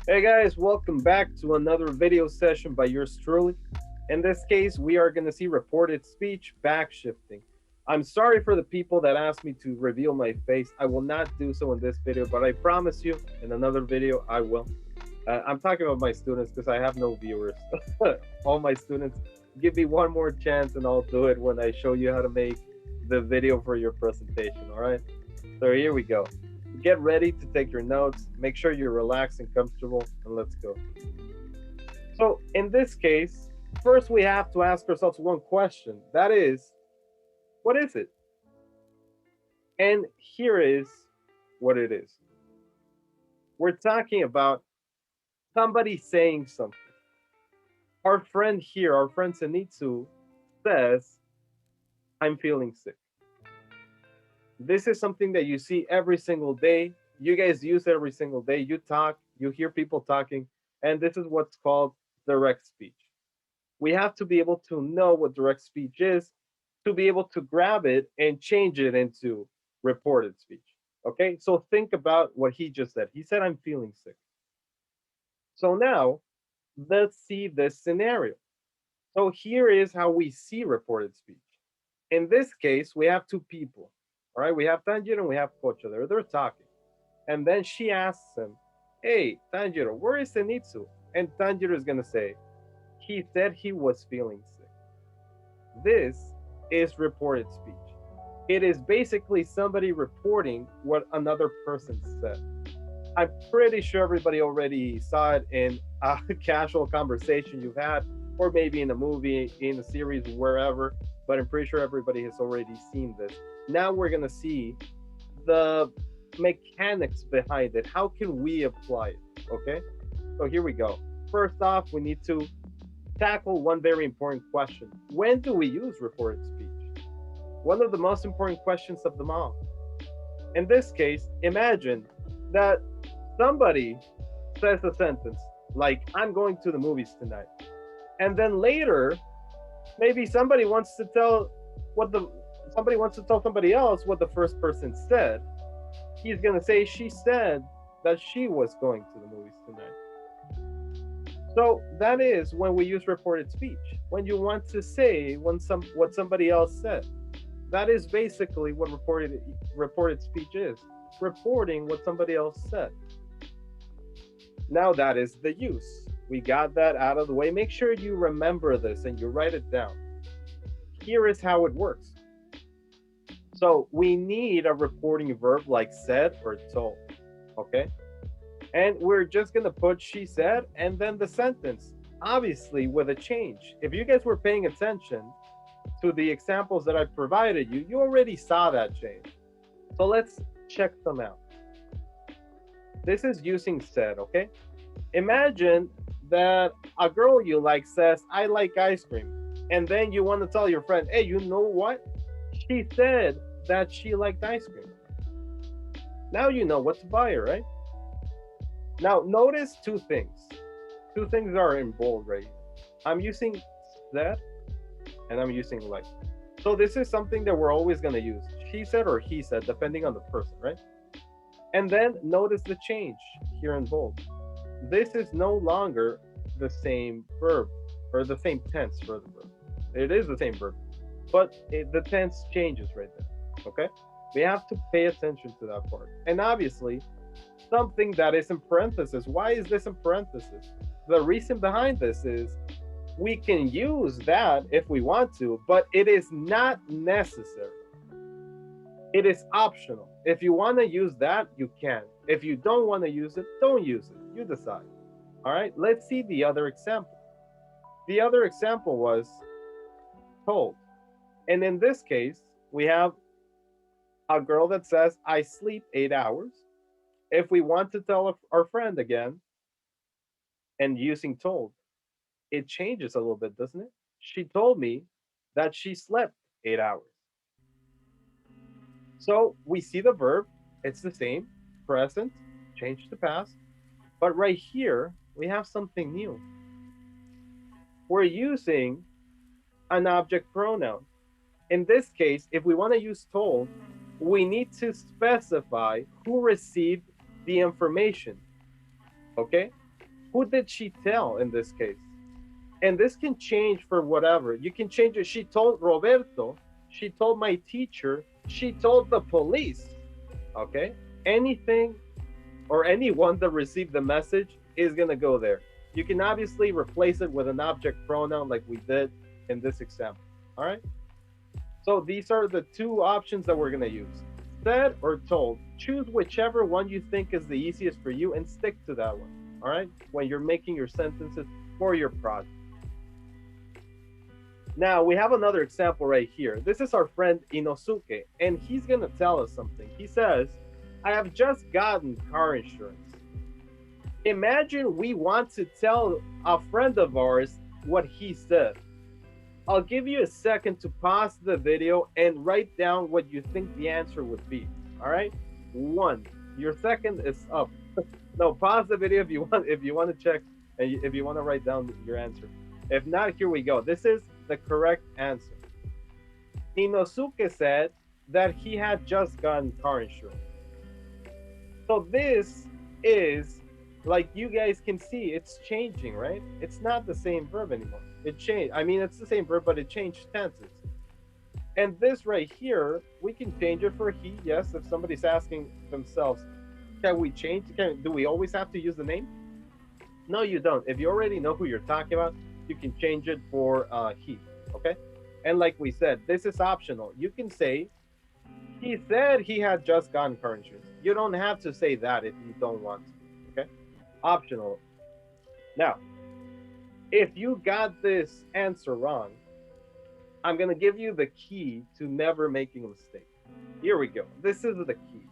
Hey guys, welcome back to another video session by yours truly. In this case, we are going to see reported speech backshifting. I'm sorry for the people that asked me to reveal my face. I will not do so in this video, but I promise you in another video I will. I'm talking about my students because I have no viewers. All my students, give me one more chance and I'll do it when I show you how to make the video for your presentation, all right? So here we go. Get ready to take your notes. Make sure you're relaxed and comfortable, and let's go. So, in this case, first we have to ask ourselves one question. That is, what is it? And here is what it is. We're talking about somebody saying something. Our friend here, our friend Zenitsu, says, I'm feeling sick. This is something that you see every single day. You guys use it every single day. You talk, you hear people talking, and this is what's called direct speech. We have to be able to know what direct speech is to be able to grab it and change it into reported speech. Okay, so think about what he just said. He said, I'm feeling sick. So now let's see this scenario. So here is how we see reported speech. In this case, we have two people. All right, we have Tanjiro and we have Kocho there. They're talking. And then she asks him, hey, Tanjiro, where is Zenitsu? And Tanjiro is going to say, he said he was feeling sick. This is reported speech. It is basically somebody reporting what another person said. I'm pretty sure everybody already saw it in a casual conversation you've had, or maybe in a movie, in a series, wherever, but I'm pretty sure everybody has already seen this. Now we're going to see the mechanics behind it. How can we apply it? Okay? So here we go. First off, we need to tackle one very important question. When do we use reported speech? One of the most important questions of them all. In this case, imagine that somebody says a sentence like, I'm going to the movies tonight. And then later, maybe somebody wants to tell somebody else what the first person said. He's going to say, she said that she was going to the movies tonight. So that is when we use reported speech. When you want to say what somebody else said. That is basically what reported speech is. Reporting what somebody else said. Now that is the use. We got that out of the way. Make sure you remember this and you write it down. Here is how it works. So we need a reporting verb like said or told. Okay? And we're just going to put she said and then the sentence, obviously with a change. If you guys were paying attention to the examples that I provided you, you already saw that change. So let's check them out. This is using said, okay? Imagine that a girl you like says, I like ice cream. And then you want to tell your friend, hey, you know what? She said that she liked ice cream. Now you know what to buy her, right? Now notice two things. Two things are in bold right here. I'm using that and I'm using like. So this is something that we're always going to use. She said or he said, depending on the person, right? And then notice the change here in bold. This is no longer the same verb or the same tense for the verb. It is the same verb, but the tense changes right there. Okay? We have to pay attention to that part. And obviously, something that is in parentheses. Why is this in parentheses? The reason behind this is we can use that if we want to, but it is not necessary. It is optional. If you want to use that, you can. If you don't want to use it, don't use it. You decide. All right, let's see the other example. The other example was told. And in this case, we have a girl that says, I sleep 8 hours. If we want to tell our friend again and using told, it changes a little bit, doesn't it? She told me that she slept 8 hours. So we see the verb, it's the same, present, change to past. But right here, we have something new. We're using an object pronoun. In this case, if we want to use told, we need to specify who received the information. Okay? Who did she tell in this case? And this can change for whatever. You can change it. She told Roberto, she told my teacher, she told the police. Okay? Anything or anyone that received the message is going to go there. You can obviously replace it with an object pronoun like we did in this example. All right? So these are the two options that we're going to use. Said or told. Choose whichever one you think is the easiest for you and stick to that one. All right? When you're making your sentences for your project. Now we have another example right here. This is our friend Inosuke, and he's going to tell us something. He says, I have just gotten car insurance. Imagine we want to tell a friend of ours what he said. I'll give you a second to pause the video and write down what you think the answer would be. All right? 1. Your second is up. No, pause the video if you want to check and if you want to write down your answer. If not, here we go. This is the correct answer. Inosuke said that he had just gotten car insurance. So this is, like you guys can see, it's changing, right? It's not the same verb anymore. It changed. I mean, it's the same verb, but it changed tenses. And this right here, we can change it for he. Yes, if somebody's asking themselves, can we change? Do we always have to use the name? No, you don't. If you already know who you're talking about, you can change it for he, okay? And like we said, this is optional. You can say, he said he had just gotten car insurance. You don't have to say that if you don't want to, okay? Optional. Now, if you got this answer wrong, I'm gonna give you the key to never making a mistake. Here we go. This is the key.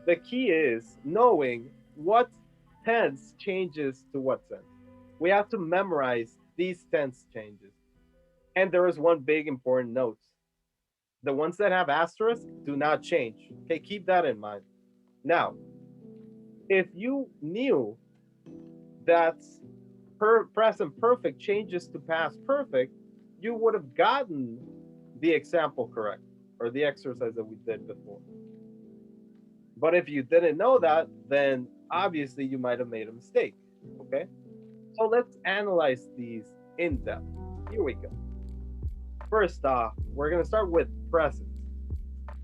The key is knowing what tense changes to what tense. We have to memorize these tense changes. And there is one big important note. The ones that have asterisks do not change. Okay, keep that in mind. Now, if you knew that present perfect changes to past perfect, you would have gotten the example correct, or the exercise that we did before. But if you didn't know that, then obviously you might have made a mistake, okay? So let's analyze these in depth. Here we go. First off, we're going to start with present.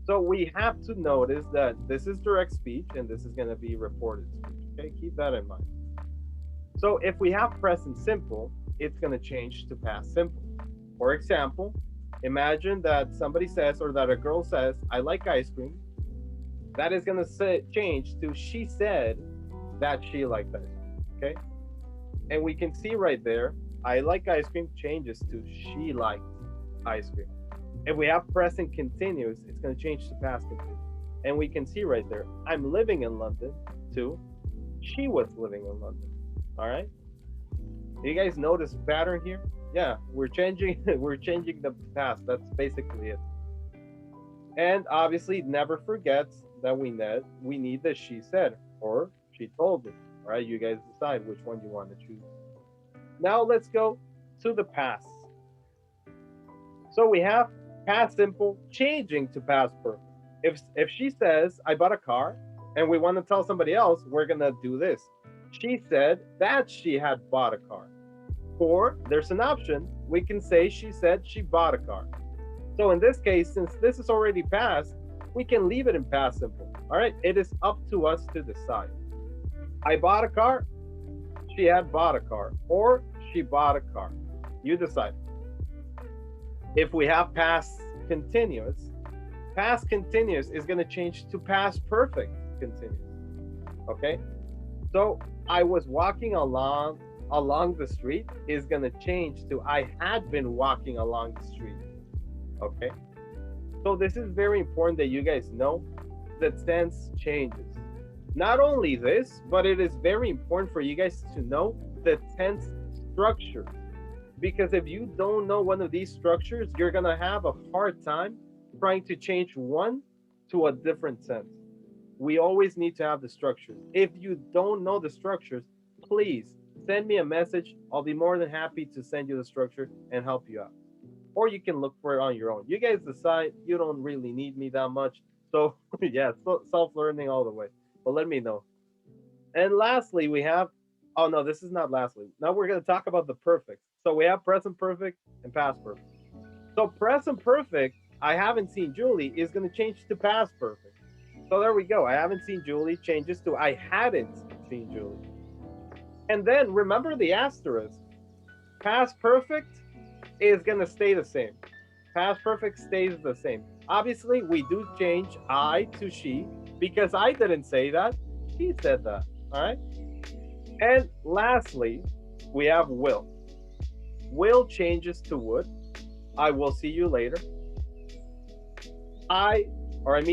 So we have to notice that this is direct speech and this is going to be reported speech, okay? Keep that in mind. So if we have present simple, it's going to change to past simple. For example, imagine that somebody says, or that a girl says, I like ice cream. That is going to change to she said that she liked ice cream, okay? And we can see right there, I like ice cream changes to she liked ice cream. If we have present continuous, it's going to change to past continuous. And we can see right there, I'm living in London to she was living in London. All right? Do you guys notice pattern here? Yeah, we're changing the past. That's basically it. And obviously, never forget that we need the she said or she told it. All right, you guys decide which one you want to choose. Now let's go to the past. So we have past simple changing to past perfect. If she says, I bought a car, and we want to tell somebody else, we're going to do this. She said that she had bought a car. Or there's an option. We can say she said she bought a car. So in this case, since this is already past, we can leave it in past simple. All right, it is up to us to decide. I bought a car, she had bought a car, or she bought a car. You decide. If we have past continuous is going to change to past perfect continuous. Okay? So I was walking along the street is going to change to I had been walking along the street. Okay? So this is very important that you guys know that tense changes. Not only this, but it is very important for you guys to know the tense structure. Because if you don't know one of these structures, you're going to have a hard time trying to change one to a different tense. We always need to have the structures. If you don't know the structures, please send me a message. I'll be more than happy to send you the structure and help you out. Or you can look for it on your own. You guys decide. You don't really need me that much. So yeah, self-learning all the way. But let me know. And lastly, we have Oh no, this is not lastly. Now we're gonna talk about the perfect. So we have present perfect and past perfect. So present perfect, I haven't seen Julie, is gonna change to past perfect. So there we go. I haven't seen Julie changes to I hadn't seen Julie. And then remember the asterisk. Past perfect is gonna stay the same. Past perfect stays the same. Obviously, we do change I to she because I didn't say that. She said that. All right. And lastly, we have will. Will changes to would. I will see you later.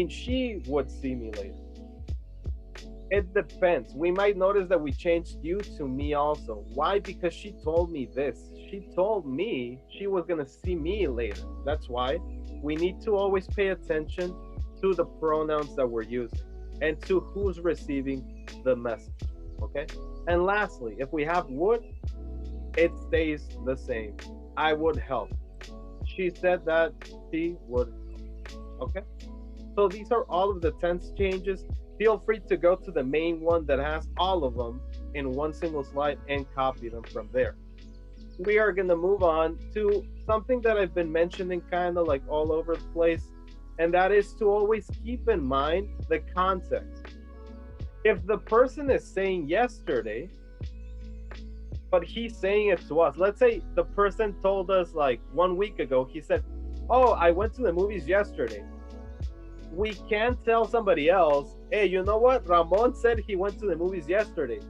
She would see me later. It depends. We might notice that we changed you to me also. Why? Because she told me this. She told me she was going to see me later. That's why we need to always pay attention to the pronouns that we're using and to who's receiving the message. Okay? And lastly, if we have would, it stays the same. I would help. She said that she would help. Okay? So these are all of the tense changes. Feel free to go to the main one that has all of them in one single slide and copy them from there. We are going to move on to something that I've been mentioning kind of like all over the place, and that is to always keep in mind the context. If the person is saying yesterday, but he's saying it to us, let's say the person told us like 1 week ago, he said, "Oh, I went to the movies yesterday." We can't tell somebody else, "Hey, you know what? Ramon said he went to the movies yesterday."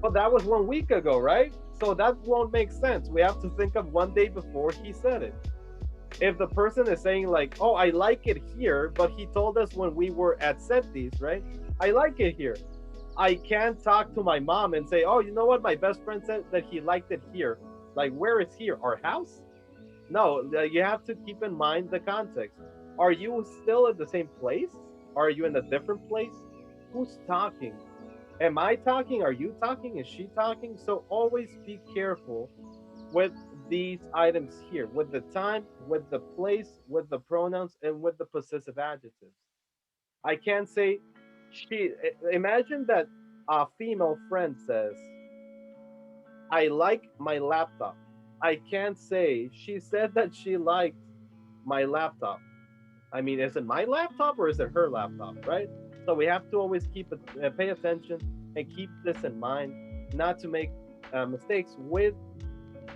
But that was 1 week ago, right? So that won't make sense. We have to think of 1 day before he said it. If the person is saying like, "Oh, I like it here," but he told us when we were at Sentis, right? "I like it here." I can't talk to my mom and say, "Oh, you know what? My best friend said that he liked it here." Like, where is here? Our house? No, you have to keep in mind the context. Are you still at the same place? Are you in a different place? Who's talking? Am I talking? Are you talking? Is she talking? So always be careful with these items here, with the time, with the place, with the pronouns, and with the possessive adjectives. I can't say she. Imagine that a female friend says, "I like my laptop." I can't say she said that she liked my laptop. I mean, is it my laptop or is it her laptop, right? So we have to always keep it, pay attention and keep this in mind, not to make mistakes with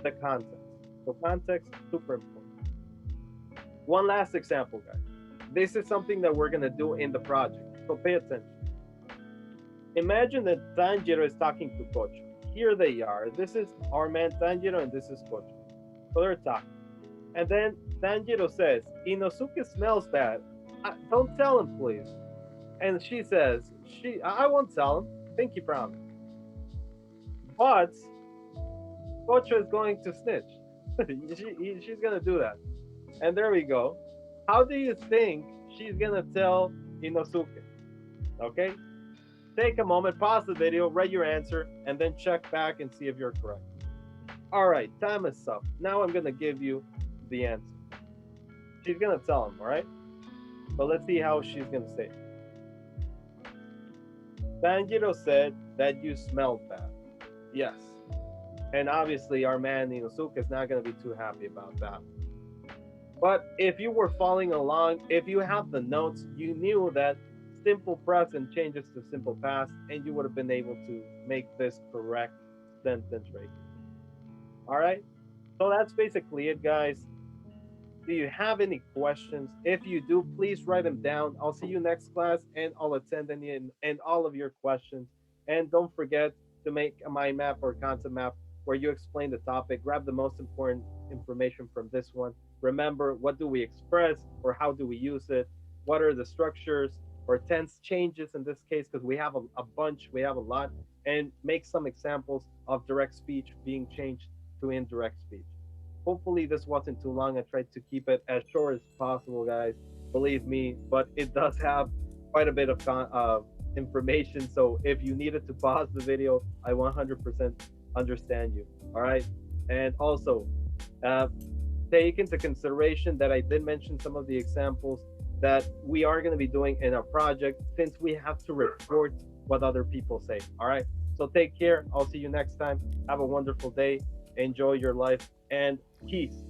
the context. So context, super important. One last example, guys. This is something that we're gonna do in the project, so pay attention. Imagine that Tanjiro is talking to Kocho. Here they are. This is our man Tanjiro and this is Kocho. So they're talking. And then Tanjiro says, "Inosuke smells bad. Don't tell him, please." And she says, I won't tell him. Pinky promise. But Kocho is going to snitch. She's going to do that. And there we go. How do you think she's going to tell Inosuke? Okay? Take a moment, pause the video, write your answer, and then check back and see if you're correct. All right, time is up. Now I'm going to give you the answer. She's gonna tell him, all right? But let's see how she's gonna say it. Tanjiro said that you smelled bad. Yes. And obviously our man Inosuke is not gonna be too happy about that. But if you were following along, if you have the notes, you knew that simple present changes to simple past, and you would have been able to make this correct sentence right here. All right? So that's basically it, guys. Do you have any questions? If you do, please write them down. I'll see you next class and I'll attend any and all of your questions. And don't forget to make a mind map or concept map where you explain the topic. Grab the most important information from this one. Remember, what do we express or how do we use it? What are the structures or tense changes in this case? Because we have a bunch, we have a lot. And make some examples of direct speech being changed to indirect speech. Hopefully this wasn't too long. I tried to keep it as short as possible, guys. Believe me, but it does have quite a bit of information. So if you needed to pause the video, I 100% understand you. All right. And also, take into consideration that I did mention some of the examples that we are going to be doing in our project, since we have to report what other people say. All right. So take care. I'll see you next time. Have a wonderful day. Enjoy your life and peace.